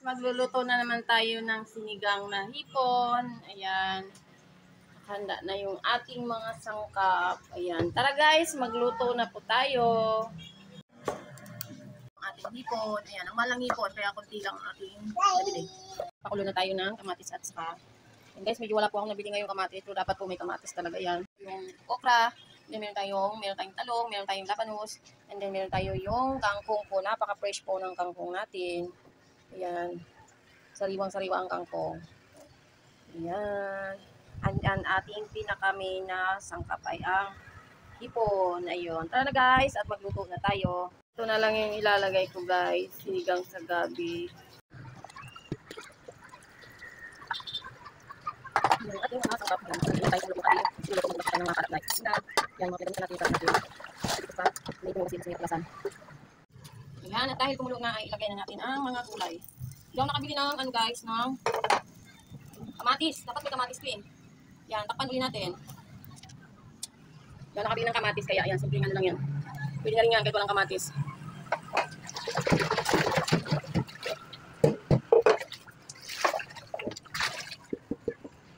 Magluluto na naman tayo ng sinigang na hipon. Ayan. Handa na yung ating mga sangkap. Ayan. Tara guys, magluto na po tayo. Ang ating hipon. Ayan, ang malang hipon. Kaya konti lang ang ating nabili. Pakulo na tayo ng kamatis at saka. And guys, medyo wala po akong nabili ngayong kamatis. Pero dapat po may kamatis talaga yan. Yung okra. Then meron tayong talong, meron tayong labanos. And then meron tayo yung kangkong po. Napaka-fresh po ng kangkong natin. Ayan. Sariwang-sariwa ang kangkong. Ayan. Ang ating pinaka-main na sangkap ay ang hipon. Ayun. Tara na guys at magluto na tayo. Ito na lang yung ilalagay ko guys. Sinigang sa gabi. Yung ating mga sangkap yan. Hindi tayo kuluto tayo. Sinulo ko magluto ng mga karat like. Yan, mga pinagamitan natin sa natin. Ito pa. Hindi ko kasi sa plasan. Ayan. At dahil kumulo na ay ilagay na natin ang mga gulay. Hindi ako nakabili ng ano guys, ng kamatis. Dapat may kamatis ko eh. Yan, takpan ulit natin. Hindi ako nakabili ng kamatis kaya yan, simple ano lang yan. Pwede na rin yan kahit walang kamatis.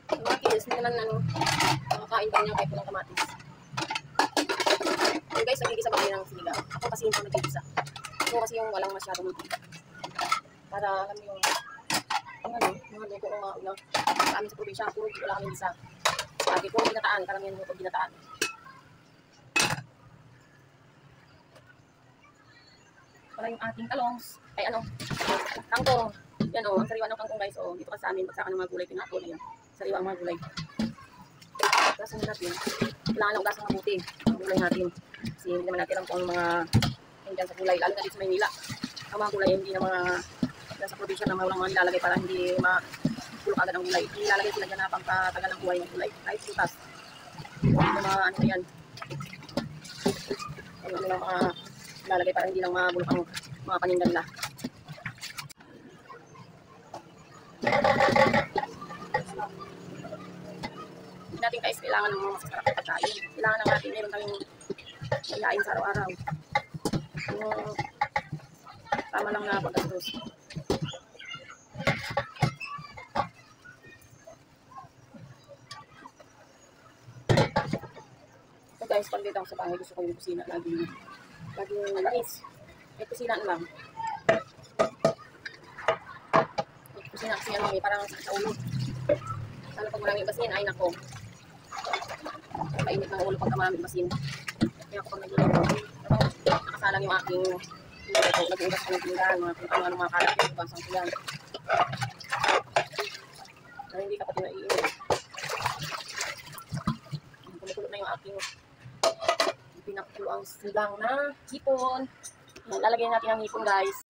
Kamatis, hindi naman ano, makakain pa niya kahit walang kamatis. So guys, nagigisa ba kayo ng sinigang? Ako kasi yung nagigisa. Ako kasi yung walang masyadong para alam mo yung mga luto ng mga ulang sa amin sa probinsya, puro dito lang kami isa. Sabi ko, ginataan, karamihan luto ginataan. Para yung ating talongs, ay ano, kangkong. Yan o, ang sariwa ng kangkong guys. O, dito ka sa amin, pagsakan ng mga gulay, pinapon na yan. Sariwa ang mga gulay. Ugasan natin. Kailangan na ugasan mabuti ang gulay natin. Kasi hindi naman natin alam kung mga hinggan sa gulay, lalo na dito sa Maynila. Ang mga gulay, hindi na mga sa probinsya na walang mga nilalagay para hindi makulok agad ang gulay. Nilalagay sila dyan na pampatagal ng buhay ng gulay. Kahit putas. Yung mga ano yan. Ano lang mga nilalagay para hindi lang mabulok ang mga paninda nila. Hindi natin guys kailangan ng mga masasarap na pagkain. Kailangan na natin meron tayong mayain sa araw-araw. Yung tama lang na pagkatos. So guys, pag dito ako sa bahay, gusto ko yung kusina. Laging malis. May kusina lang. May kusina kasi ano, parang sa ulo. Sana pag maraming basin, ay nako. Kainit ng ulo pagka maraming basin. Kaya ako pag nagluluto, nakasalang yung aking nag-ugas ko ng pinggan, kung ano mga kalat yung basang ko yan. Para hindi ka pati naiinit. Kumukulot na yung aking pinakulo ang sigang na hipon. Lalagyan natin ang hipon guys.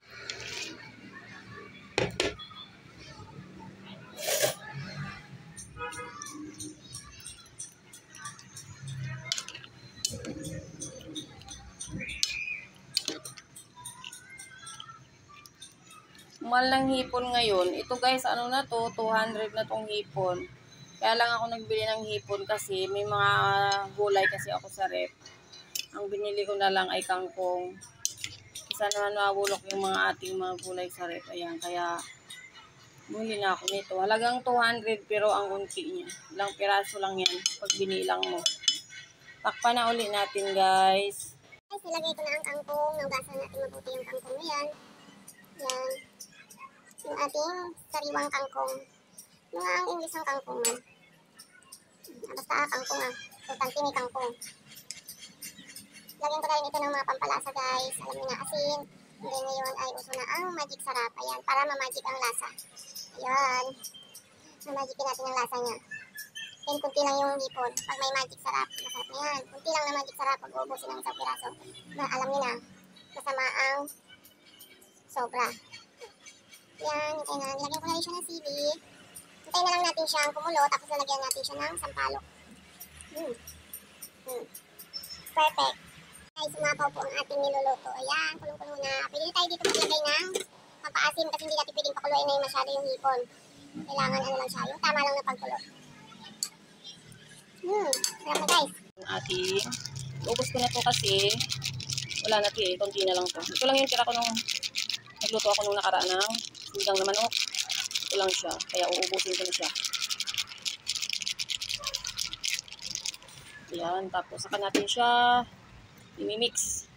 Mahal ng hipon ngayon. Ito guys, ano na to, 200 na tong hipon. Kaya lang ako nagbili ng hipon kasi may mga gulay kasi ako sa rep. Ang binili ko na lang ay kangkong. Isa naman mabulok yung mga ating mga gulay sa rep. Ayan, kaya bumili na ako nito. Halagang 200 pero ang unti niya. Ilang piraso lang yan pag binilang mo. Takpan na uli natin guys. Guys, nilagay ko na ang kangkong. Naugasan natin mabuti yung kangkong yan. Yan. Yung ating sariwang kangkong. Yung ang English ng kangkong mo. Basta kangkong ah. Importante may kangkong. Lagyan ko na rin ito ng mga pampalasa guys. Alam niyo na asin. And then ngayon ay uso na ang magic sarap. Ayan, para ma-magic ang lasa. Ayan. Ma-magicin natin ang lasa niya. Then kunti lang yung hipon. Pag may magic sarap, masarap na yan. Kunti lang na magic sarap pag uubusin ng isang piraso. Alam niyo na, masama ang sobra. Yan, hintayin na. Nilagyan ko na rin siya ng sili. Hintayin na lang natin siyang kumulo. Tapos lalagyan natin siya ng sampalok. Perfect. Ay, sumapaw po ang ating niluluto. Ayan, kulong-kulong na. Pwede tayo dito maglagay ng pampaasim kasi hindi natin pwedeng pakuluin na yung masyado yung hipon. Kailangan ano lang siya, yung tama lang na pagkulo. Sarap na guys. Ating, ubos ko na to kasi wala na to eh, konti na lang to. Ito lang yung tira ko nung nagluto ako nung nakaraan ng Sinigang na manok. Ito lang siya. Kaya uubusin ko na siya. Ayan. Tapos saka natin siya imimix.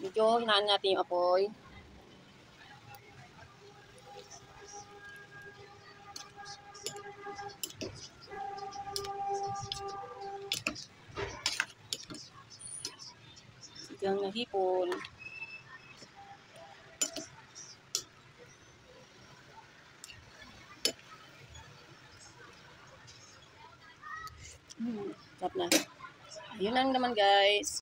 Medyo hinaan natin yung apoy. Sigang na hipon. Sarap na. Ayun lang naman guys.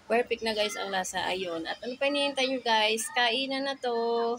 Perfect na guys ang lasa. Ayun. At ano pa hinihintay nyo guys? Kainan na to.